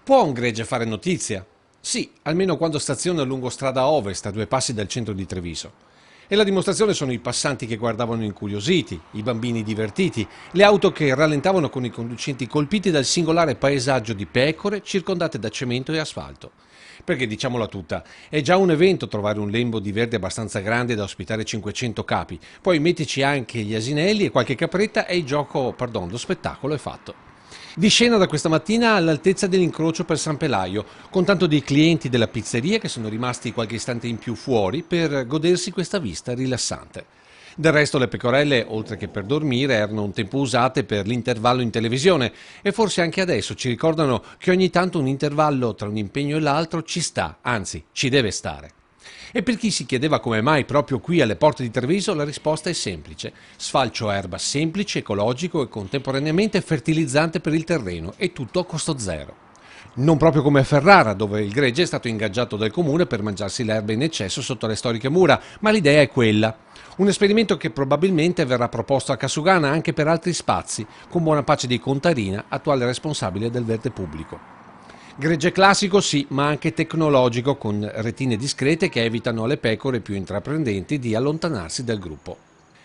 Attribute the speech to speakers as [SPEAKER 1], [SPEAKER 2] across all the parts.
[SPEAKER 1] Può un gregge fare notizia? Sì, almeno quando staziona lungo strada Ovest, a 2 passi dal centro di Treviso. E la dimostrazione sono i passanti che guardavano incuriositi, i bambini divertiti, le auto che rallentavano con i conducenti colpiti dal singolare paesaggio di pecore circondate da cemento e asfalto. Perché diciamola tutta, è già un evento trovare un lembo di verde abbastanza grande da ospitare 500 capi, poi mettici anche gli asinelli e qualche capretta e il gioco, pardon, lo spettacolo è fatto. Di scena da questa mattina all'altezza dell'incrocio per San Pelaio, con tanto di clienti della pizzeria che sono rimasti qualche istante in più fuori per godersi questa vista rilassante. Del resto le pecorelle, oltre che per dormire, erano un tempo usate per l'intervallo in televisione e forse anche adesso ci ricordano che ogni tanto un intervallo tra un impegno e l'altro ci sta, anzi ci deve stare. E per chi si chiedeva come mai proprio qui alle porte di Treviso, la risposta è semplice. Sfalcio erba semplice, ecologico e contemporaneamente fertilizzante per il terreno e tutto a costo zero. Non proprio come a Ferrara, dove il gregge è stato ingaggiato dal comune per mangiarsi l'erba in eccesso sotto le storiche mura, ma l'idea è quella. Un esperimento che probabilmente verrà proposto a Casugana anche per altri spazi, con buona pace di Contarina, attuale responsabile del verde pubblico. Gregge classico sì, ma anche tecnologico, con retine discrete che evitano alle pecore più intraprendenti di allontanarsi dal gruppo.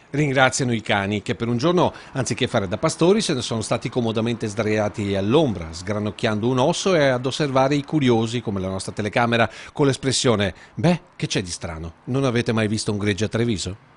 [SPEAKER 1] Ringraziano i cani che per un giorno, anziché fare da pastori, se ne sono stati comodamente sdraiati all'ombra, sgranocchiando un osso e ad osservare i curiosi, come la nostra telecamera, con l'espressione «Beh, che c'è di strano? Non avete mai visto un gregge a Treviso?»